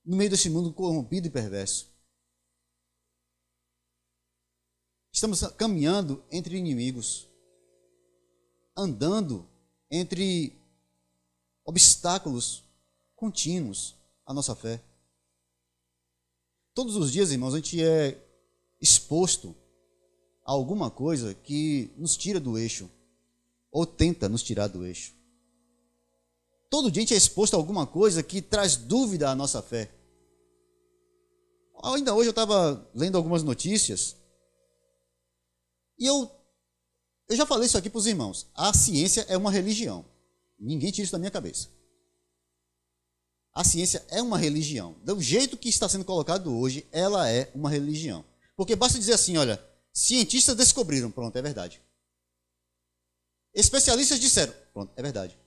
no meio desse mundo corrompido e perverso. Estamos caminhando entre inimigos, andando entre obstáculos contínuos à nossa fé. Todos os dias, irmãos, a gente é exposto a alguma coisa que nos tira do eixo, ou tenta nos tirar do eixo. Todo dia a gente é exposto a alguma coisa que traz dúvida à nossa fé. Ainda hoje eu estava lendo algumas notícias e eu já falei isso aqui para os irmãos. A ciência é uma religião. Ninguém tira isso da minha cabeça. A ciência é uma religião. Do jeito que está sendo colocado hoje, ela é uma religião. Porque basta dizer assim, olha, cientistas descobriram, pronto, é verdade. Especialistas disseram, pronto, é verdade.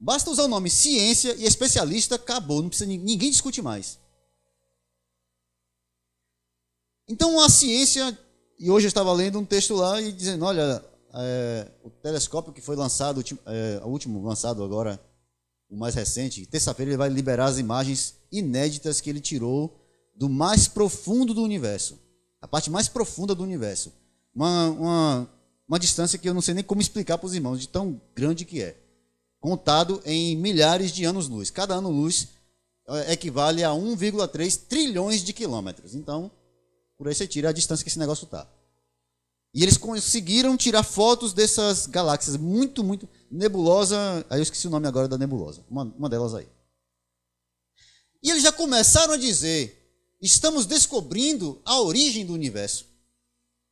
Basta usar o nome ciência e especialista, acabou, não precisa, ninguém discute mais. Então a ciência, e hoje eu estava lendo um texto lá e dizendo, olha, o telescópio que foi lançado, o último lançado agora, o mais recente, terça-feira ele vai liberar as imagens inéditas que ele tirou do mais profundo do universo, a parte mais profunda do universo. Uma distância que eu não sei nem como explicar para os irmãos, de tão grande que é. Contado em milhares de anos-luz. Cada ano-luz equivale a 1,3 trilhões de quilômetros. Então, por aí você tira a distância que esse negócio está. E eles conseguiram tirar fotos dessas galáxias muito, muito nebulosa. Aí eu esqueci o nome agora da nebulosa. Uma delas aí. E eles já começaram a dizer, estamos descobrindo a origem do universo.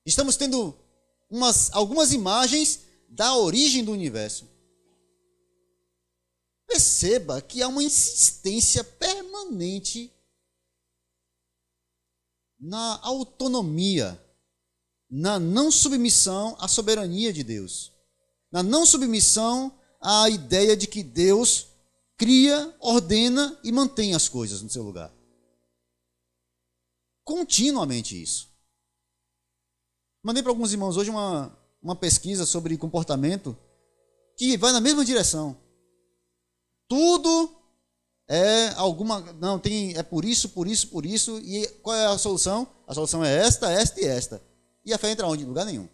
Estamos tendo algumas imagens da origem do universo. Perceba que há uma insistência permanente na autonomia, na não submissão à soberania de Deus, na não submissão à ideia de que Deus cria, ordena e mantém as coisas no seu lugar. Continuamente isso. Mandei para alguns irmãos hoje uma pesquisa sobre comportamento que vai na mesma direção. Tudo é alguma... Não, é por isso, por isso, por isso. E qual é a solução? A solução é esta e esta. E a fé entra onde? Em lugar nenhum.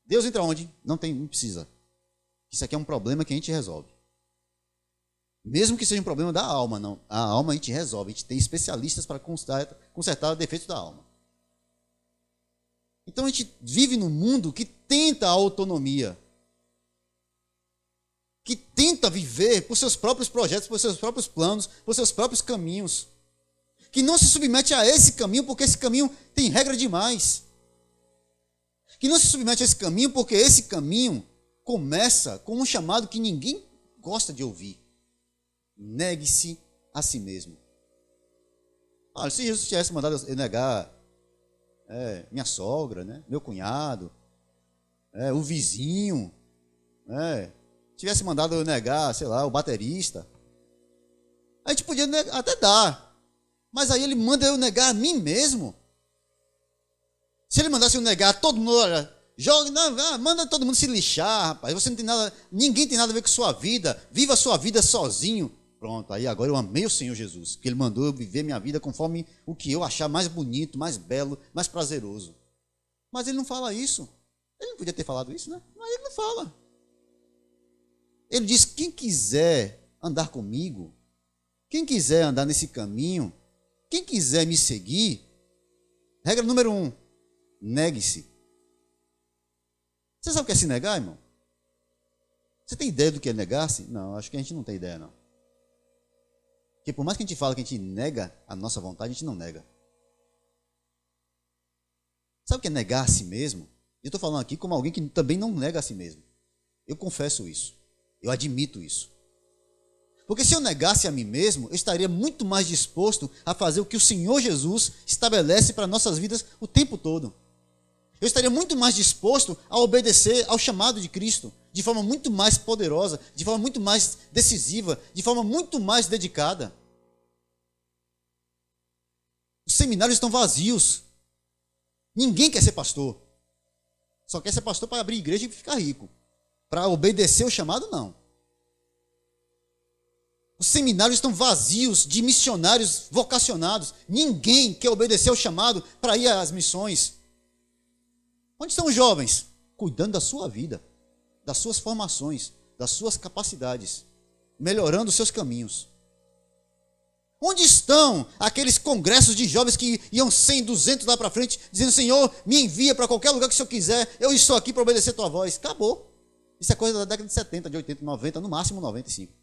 Deus entra onde? Não precisa. Isso aqui é um problema que a gente resolve. Mesmo que seja um problema da alma, não. A alma a gente resolve. A gente tem especialistas para consertar defeitos da alma. Então a gente vive num mundo que tenta a autonomia, que tenta viver por seus próprios projetos, por seus próprios planos, por seus próprios caminhos, que não se submete a esse caminho porque esse caminho tem regra demais, que não se submete a esse caminho porque esse caminho começa com um chamado que ninguém gosta de ouvir: negue-se a si mesmo. Se Jesus tivesse mandado eu negar minha sogra, né, meu cunhado, o vizinho, tivesse mandado eu negar, sei lá, o baterista, a gente podia até dar, mas aí ele manda eu negar a mim mesmo. Se ele mandasse eu negar todo mundo, olha, manda todo mundo se lixar, rapaz, você não tem nada, ninguém tem nada a ver com sua vida, viva a sua vida sozinho. Pronto, aí agora eu amei o Senhor Jesus, que Ele mandou eu viver minha vida conforme o que eu achar mais bonito, mais belo, mais prazeroso. Mas Ele não fala isso. Ele não podia ter falado isso, né? Mas Ele não fala. Ele diz: quem quiser andar comigo, quem quiser andar nesse caminho, quem quiser me seguir, regra número 1, negue-se. Você sabe o que é se negar, irmão? Você tem ideia do que é negar-se? Não, acho que a gente não tem ideia, não. Porque por mais que a gente fale que a gente nega a nossa vontade, a gente não nega. Sabe o que é negar a si mesmo? Eu estou falando aqui como alguém que também não nega a si mesmo. Eu confesso isso. Eu admito isso. Porque se eu negasse a mim mesmo, eu estaria muito mais disposto a fazer o que o Senhor Jesus estabelece para nossas vidas o tempo todo. Eu estaria muito mais disposto a obedecer ao chamado de Cristo, de forma muito mais poderosa, de forma muito mais decisiva, de forma muito mais dedicada. Os seminários estão vazios. Ninguém quer ser pastor. Só quer ser pastor para abrir igreja e ficar rico. Para obedecer o chamado, não. Os seminários estão vazios de missionários vocacionados. Ninguém quer obedecer ao chamado para ir às missões. Onde estão os jovens? Cuidando da sua vida, das suas formações, das suas capacidades, melhorando os seus caminhos. Onde estão aqueles congressos de jovens que iam 100, 200 lá para frente, dizendo: Senhor, me envia para qualquer lugar que o Senhor quiser, eu estou aqui para obedecer a tua voz? Acabou. Isso é coisa da década de 70, de 80, 90, no máximo 95.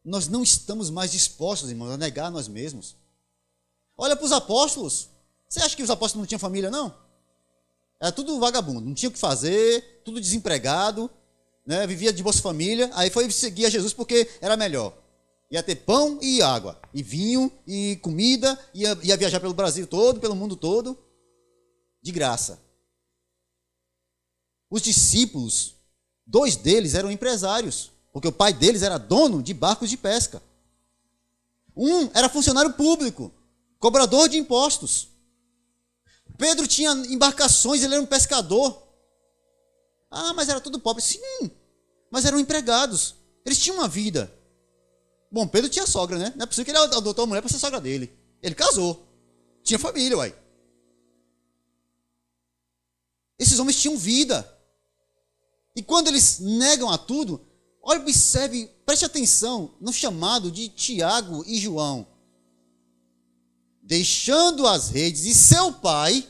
Nós não estamos mais dispostos, irmãos, a negar a nós mesmos. Olha para os apóstolos. Você acha que os apóstolos não tinham família, não? Era tudo vagabundo, não tinha o que fazer, tudo desempregado, né? Vivia de Bolsa Família, aí foi seguir a Jesus porque era melhor. Ia ter pão e água, e vinho, e comida, ia viajar pelo Brasil todo, pelo mundo todo, de graça. Os discípulos, 2 deles eram empresários, porque o pai deles era dono de barcos de pesca. Um era funcionário público, cobrador de impostos. Pedro tinha embarcações, ele era um pescador. Mas era tudo pobre. Sim, mas eram empregados. Eles tinham uma vida. Bom, Pedro tinha sogra, né? Não é possível que ele adotou uma mulher para ser sogra dele. Ele casou. Tinha família, uai. Esses homens tinham vida. E quando eles negam a tudo, olha, observe, preste atenção no chamado de Tiago e João. Deixando as redes e seu pai,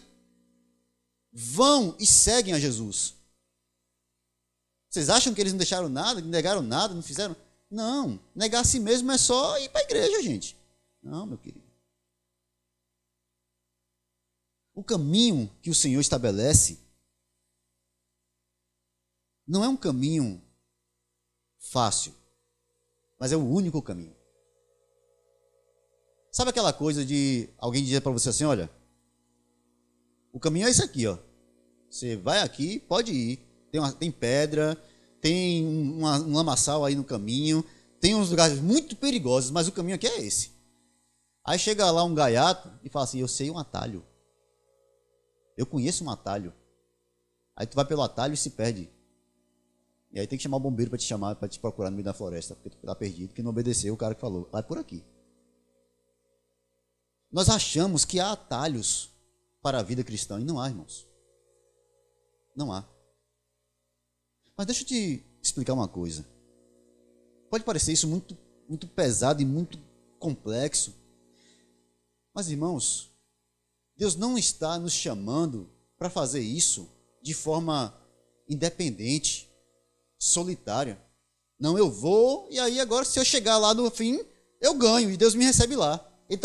vão e seguem a Jesus. Vocês acham que eles não deixaram nada, não negaram nada, não fizeram? Não, negar a si mesmo é só ir para a igreja, gente. Não, meu querido. O caminho que o Senhor estabelece não é um caminho fácil, mas é o único caminho. Sabe aquela coisa de alguém dizer para você assim, olha, o caminho é esse aqui, ó. Você vai aqui, pode ir. Tem pedra, tem um lamaçal aí no caminho, tem uns lugares muito perigosos, mas o caminho aqui é esse. Aí chega lá um gaiato e fala assim, eu sei um atalho. Eu conheço um atalho. Aí tu vai pelo atalho e se perde. E aí tem que chamar o bombeiro para te chamar, para te procurar no meio da floresta, porque tu está perdido, que não obedeceu o cara que falou, vai por aqui. Nós achamos que há atalhos para a vida cristã, e não há, irmãos. Não há. Mas deixa eu te explicar uma coisa. Pode parecer isso muito, muito pesado e muito complexo, mas, irmãos, Deus não está nos chamando para fazer isso de forma independente, solitária. Não, eu vou, e aí agora se eu chegar lá no fim, eu ganho, e Deus me recebe lá. Ele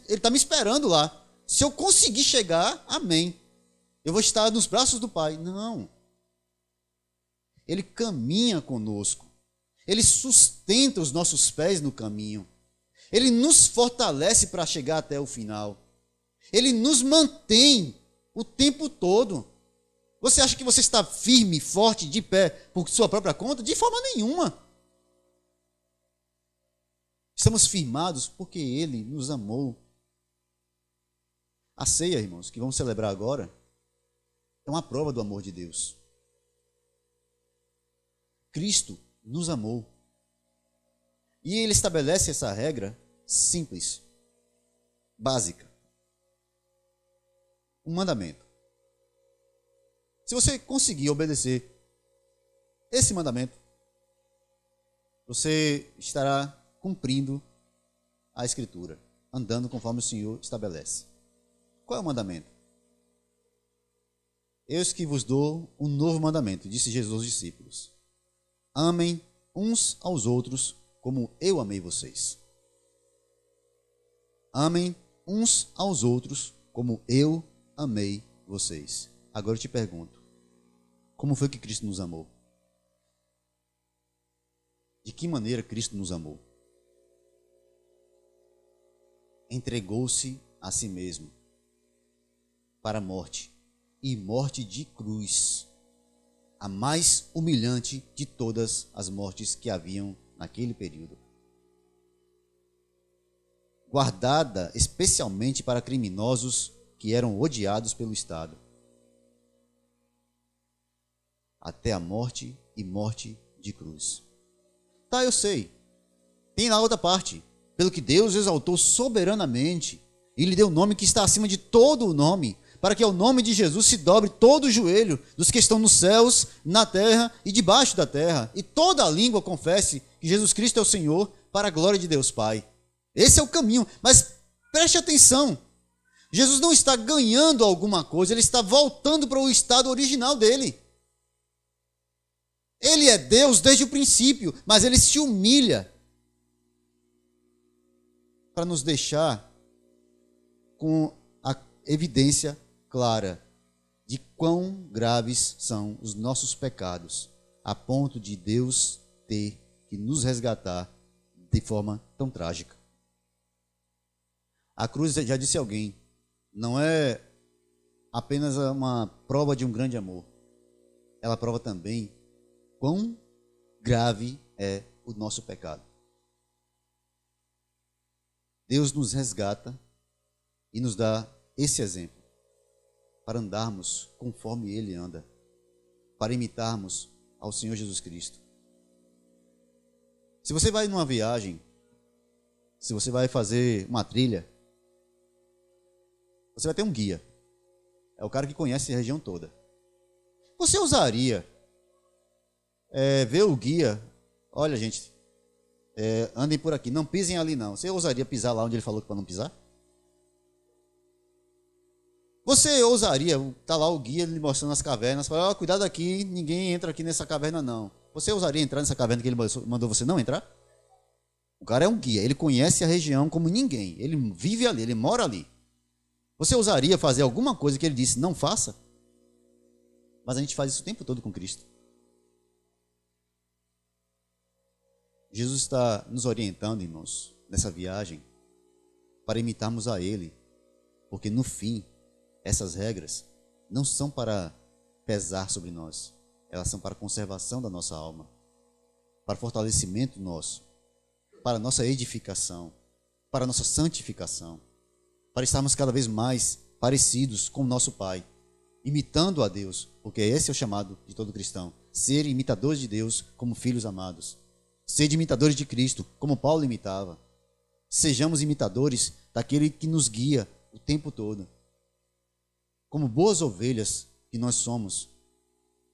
está me esperando lá. Se eu conseguir chegar, amém. Eu vou estar nos braços do Pai. Não. Ele caminha conosco. Ele sustenta os nossos pés no caminho. Ele nos fortalece para chegar até o final. Ele nos mantém o tempo todo. Você acha que você está firme, forte, de pé, por sua própria conta? De forma nenhuma. Estamos firmados porque Ele nos amou. A ceia, irmãos, que vamos celebrar agora, é uma prova do amor de Deus. Cristo nos amou. E Ele estabelece essa regra simples, básica. Um mandamento. Se você conseguir obedecer esse mandamento, você estará cumprindo a Escritura, andando conforme o Senhor estabelece. Qual é o mandamento? Eis que vos dou um novo mandamento, disse Jesus aos discípulos. Amem uns aos outros como eu amei vocês. Amem uns aos outros como eu amei vocês. Agora eu te pergunto, como foi que Cristo nos amou? De que maneira Cristo nos amou? Entregou-se a si mesmo para a morte, e morte de cruz, a mais humilhante de todas as mortes que haviam naquele período. Guardada especialmente para criminosos que eram odiados pelo Estado. Até a morte e morte de cruz. Tá, eu sei. Tem na outra parte. Pelo que Deus exaltou soberanamente e lhe deu o nome que está acima de todo o nome, para que ao nome de Jesus se dobre todo o joelho dos que estão nos céus, na terra e debaixo da terra, e toda a língua confesse que Jesus Cristo é o Senhor, para a glória de Deus Pai. Esse é o caminho, mas preste atenção. Jesus não está ganhando alguma coisa, ele está voltando para o estado original dele. Ele é Deus desde o princípio, mas ele se humilha para nos deixar com a evidência clara de quão graves são os nossos pecados, a ponto de Deus ter que nos resgatar de forma tão trágica. A cruz, já disse alguém, não é apenas uma prova de um grande amor. Ela prova também quão grave é o nosso pecado. Deus nos resgata e nos dá esse exemplo para andarmos conforme Ele anda, para imitarmos ao Senhor Jesus Cristo. Se você vai numa viagem, se você vai fazer uma trilha, você vai ter um guia. É o cara que conhece a região toda. Você ousaria ver o guia? Olha, gente, andem por aqui, não pisem ali não. Você ousaria pisar lá onde ele falou que para não pisar? Você ousaria, tá lá o guia lhe mostrando as cavernas, falar, cuidado aqui, ninguém entra aqui nessa caverna não. Você ousaria entrar nessa caverna que ele mandou você não entrar? O cara é um guia, ele conhece a região como ninguém, ele vive ali, ele mora ali. Você ousaria fazer alguma coisa que ele disse não faça? Mas a gente faz isso o tempo todo com Cristo. Jesus está nos orientando, irmãos, nessa viagem, para imitarmos a Ele. Porque no fim, essas regras não são para pesar sobre nós. Elas são para a conservação da nossa alma, para o fortalecimento nosso, para a nossa edificação, para a nossa santificação, para estarmos cada vez mais parecidos com o nosso Pai, imitando a Deus, porque esse é o chamado de todo cristão, ser imitadores de Deus como filhos amados, ser imitadores de Cristo, como Paulo imitava. Sejamos imitadores daquele que nos guia o tempo todo. Como boas ovelhas que nós somos,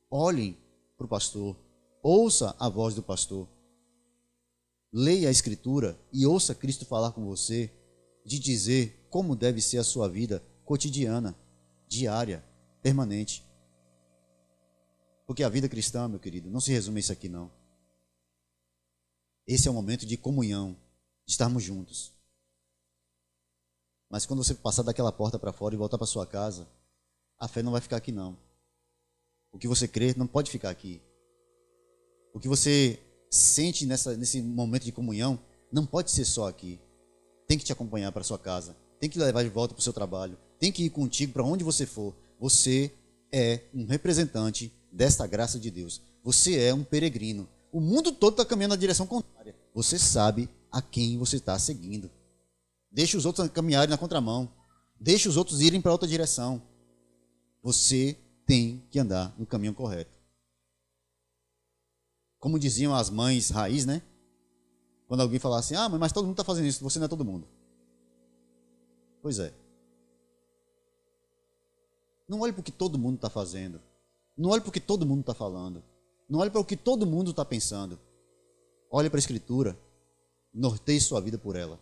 olhem para o pastor, ouça a voz do pastor, leia a Escritura e ouça Cristo falar com você, de dizer como deve ser a sua vida cotidiana, diária, permanente. Porque a vida cristã, meu querido, não se resume a isso aqui não. Esse é o momento de comunhão, de estarmos juntos. Mas quando você passar daquela porta para fora e voltar para sua casa, a fé não vai ficar aqui não. O que você crê não pode ficar aqui. O que você sente nesse momento de comunhão não pode ser só aqui. Tem que te acompanhar para sua casa, tem que levar de volta para o seu trabalho, tem que ir contigo para onde você for. Você é um representante desta graça de Deus. Você é um peregrino. O mundo todo está caminhando na direção contrária. Você sabe a quem você está seguindo. Deixe os outros caminharem na contramão. Deixe os outros irem para outra direção. Você tem que andar no caminho correto. Como diziam as mães raiz, né? Quando alguém falava assim, mãe, mas todo mundo está fazendo isso, você não é todo mundo. Pois é. Não olhe para o que todo mundo está fazendo. Não olhe para o que todo mundo está falando. Não olhe para o que todo mundo está pensando. Olhe para a Escritura. Norteie sua vida por ela.